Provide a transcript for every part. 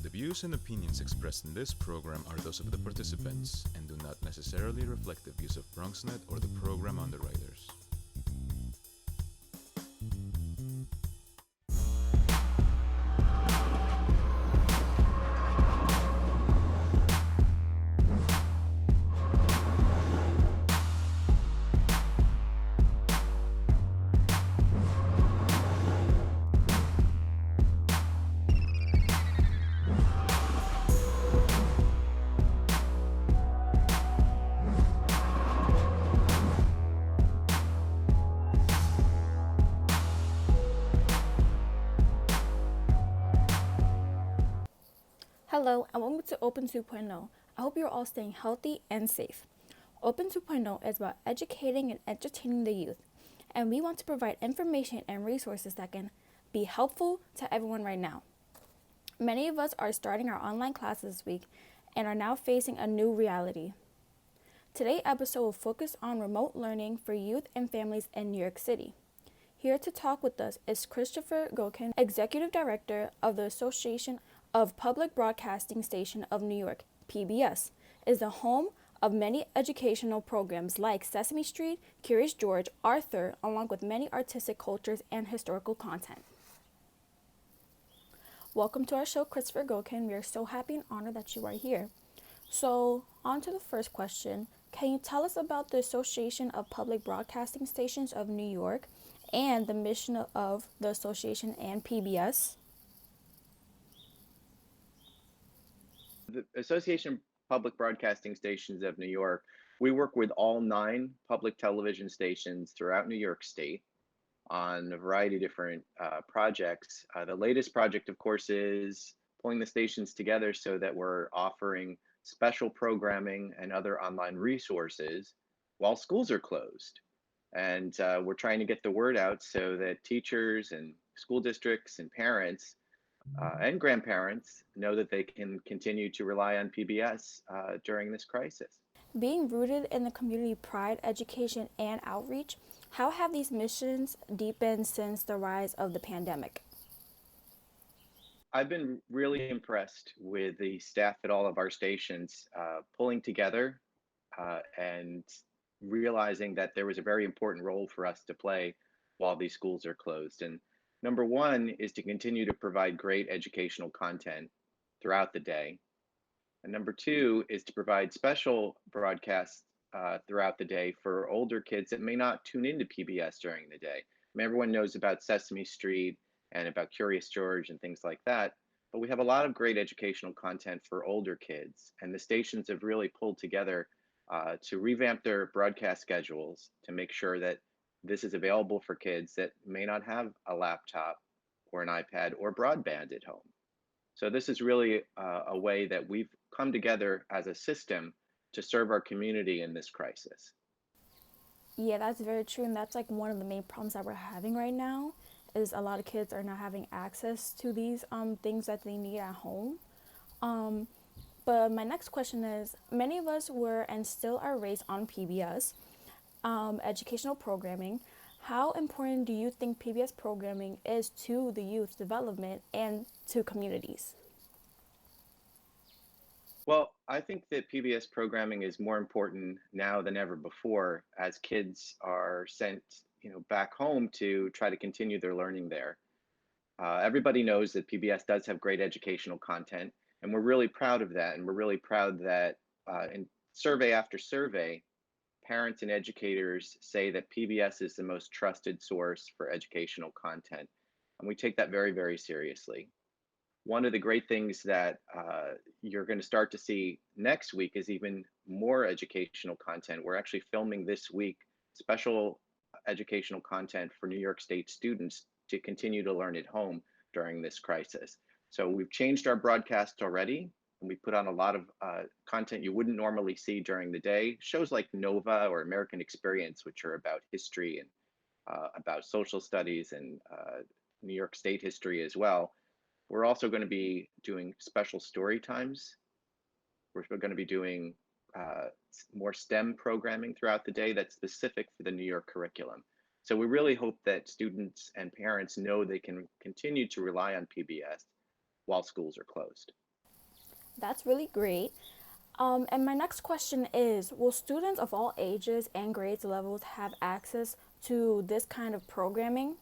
The views and opinions expressed in this program are those of the participants and do not necessarily reflect the views of BronxNet or the program underwriters. Hello and welcome to Open 2.0. I hope you're all staying healthy and safe. Open 2.0 is about educating and entertaining the youth, and we want to provide information and resources that can be helpful to everyone right now. Many of us are starting our online classes this week and are now facing a new reality. Today's episode will focus on remote learning for youth and families in New York City. Here to talk with us is Christopher Goeken, Executive Director of the Association of Public Broadcasting Station of New York. PBS is the home of many educational programs like Sesame Street, Curious George, Arthur, along with many artistic cultures and historical content. Welcome to our show, Christopher Goeken. We are so happy and honored that you are here. So, on to the first question. Can you tell us about the Association of Public Broadcasting Stations of New York and the mission of the association and PBS? The Association of Public Broadcasting Stations of New York, we work with all 9 public television stations throughout New York State on a variety of different projects. The latest project, of course, is pulling the stations together so that we're offering special programming and other online resources while schools are closed. And we're trying to get the word out so that teachers and school districts and parents and grandparents know that they can continue to rely on PBS during this crisis. Being rooted in the community pride, education, and outreach, how have these missions deepened since the rise of the pandemic? I've been really impressed with the staff at all of our stations pulling together and realizing that there was a very important role for us to play while these schools are closed. And number one is to continue to provide great educational content throughout the day. And number two is to provide special broadcasts throughout the day for older kids that may not tune into PBS during the day. I mean, everyone knows about Sesame Street and about Curious George and things like that, but we have a lot of great educational content for older kids, and the stations have really pulled together to revamp their broadcast schedules to make sure that this is available for kids that may not have a laptop or an iPad or broadband at home. So this is really a way that we've come together as a system to serve our community in this crisis. Yeah, that's very true, and that's like one of the main problems that we're having right now is a lot of kids are not having access to these things that they need at home. But my next question is, many of us were and still are raised on PBS educational programming. How important do you think PBS programming is to the youth development and to communities? Well, I think that PBS programming is more important now than ever before as kids are sent, back home to try to continue their learning there. Everybody knows that PBS does have great educational content, and we're really proud of that. And we're really proud that in survey after survey, parents and educators say that PBS is the most trusted source for educational content. And we take that very, very seriously. One of the great things that you're going to start to see next week is even more educational content. We're actually filming this week special educational content for New York State students to continue to learn at home during this crisis. So we've changed our broadcast already, and we put on a lot of content you wouldn't normally see during the day. Shows like Nova or American Experience, which are about history and about social studies and New York State history as well. We're also going to be doing special story times. We're going to be doing more STEM programming throughout the day that's specific for the New York curriculum. So we really hope that students and parents know they can continue to rely on PBS while schools are closed. That's really great. And my next question is, will students of all ages and grades levels have access to this kind of programming?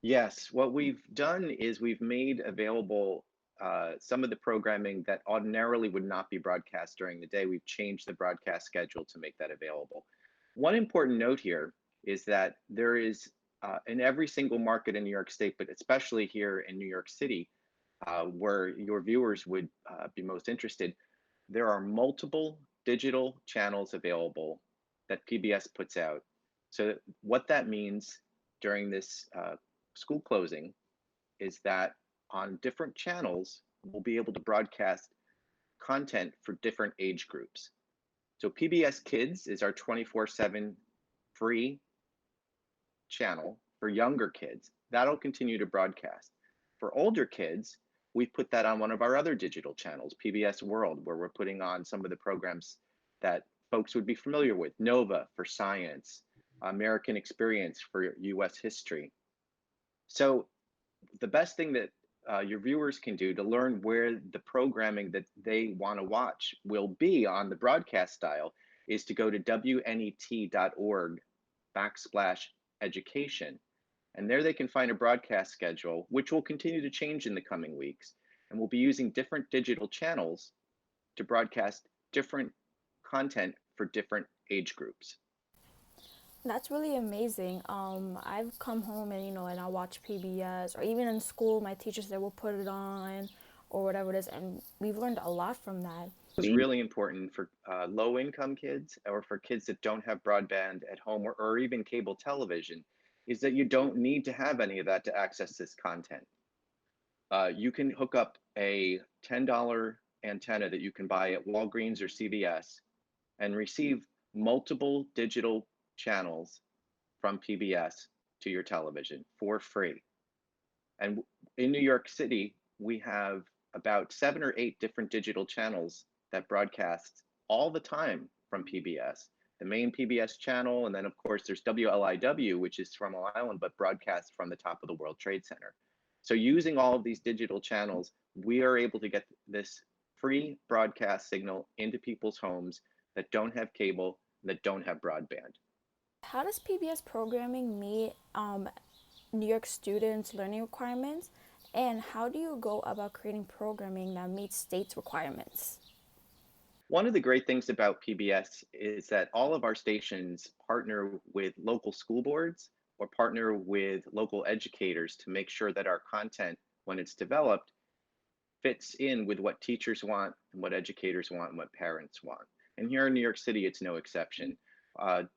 Yes, what we've done is we've made available some of the programming that ordinarily would not be broadcast during the day. We've changed the broadcast schedule to make that available. One important note here is that there is, in every single market in New York State, but especially here in New York City, where your viewers would be most interested, there are multiple digital channels available that PBS puts out. So what that means during this school closing is that on different channels, we'll be able to broadcast content for different age groups. So PBS Kids is our 24/7 free channel for younger kids. That'll continue to broadcast. For older kids, we put that on one of our other digital channels, PBS World, where we're putting on some of the programs that folks would be familiar with. Nova for science, American Experience for US history. So the best thing that your viewers can do to learn where the programming that they want to watch will be on the broadcast style is to go to wnet.org/education. And there they can find a broadcast schedule, which will continue to change in the coming weeks. And we'll be using different digital channels to broadcast different content for different age groups. That's really amazing. I've come home and and I watch PBS, or even in school, my teachers they will put it on, or whatever it is, and we've learned a lot from that. It's really important for low income kids or for kids that don't have broadband at home or even cable television is that you don't need to have any of that to access this content. You can hook up a $10 antenna that you can buy at Walgreens or CVS and receive multiple digital channels from PBS to your television for free. And in New York City, we have about 7 or 8 different digital channels that broadcast all the time from PBS. The main PBS channel, and then of course there's WLIW, which is from Long Island, but broadcasts from the top of the World Trade Center. So using all of these digital channels, we are able to get this free broadcast signal into people's homes that don't have cable, that don't have broadband. How does PBS programming meet New York students' learning requirements, and how do you go about creating programming that meets states' requirements? One of the great things about PBS is that all of our stations partner with local school boards or partner with local educators to make sure that our content, when it's developed, fits in with what teachers want and what educators want and what parents want. And here in New York City, it's no exception.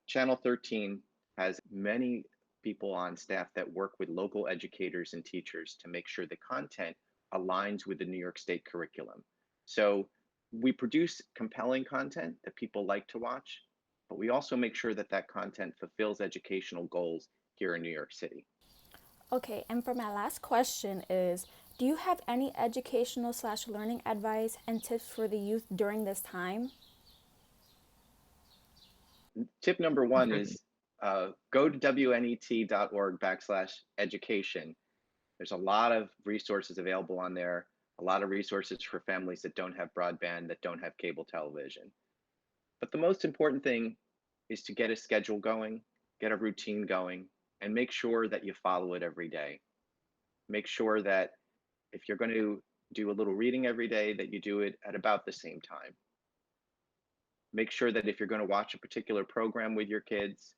Channel 13 has many people on staff that work with local educators and teachers to make sure the content aligns with the New York State curriculum. So we produce compelling content that people like to watch, but we also make sure that that content fulfills educational goals here in New York City. Okay, and for my last question is, do you have any educational/learning advice and tips for the youth during this time? Tip number one is go to wnet.org/education. There's a lot of resources available on there, a lot of resources for families that don't have broadband, that don't have cable television. But the most important thing is to get a schedule going, get a routine going, and make sure that you follow it every day. Make sure that if you're going to do a little reading every day, that you do it at about the same time. Make sure that if you're going to watch a particular program with your kids,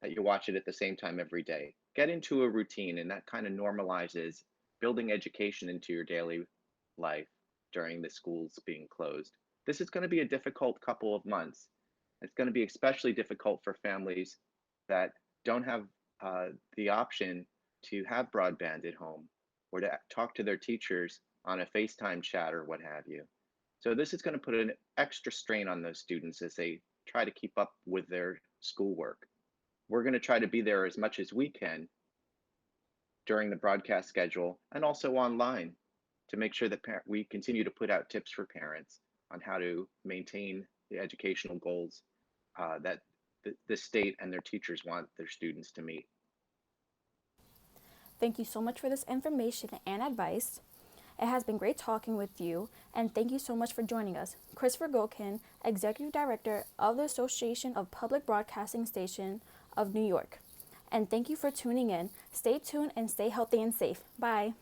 that you watch it at the same time every day. Get into a routine, and that kind of normalizes building education into your daily life during the schools being closed. This is going to be a difficult couple of months. It's going to be especially difficult for families that don't have the option to have broadband at home or to talk to their teachers on a FaceTime chat or what have you. So this is going to put an extra strain on those students as they try to keep up with their schoolwork. We're going to try to be there as much as we can during the broadcast schedule and also online to make sure that we continue to put out tips for parents on how to maintain the educational goals that the state and their teachers want their students to meet. Thank you so much for this information and advice. It has been great talking with you, and thank you so much for joining us. Christopher Goeken, Executive Director of the Association of Public Broadcasting Stations of New York. And thank you for tuning in. Stay tuned and stay healthy and safe. Bye.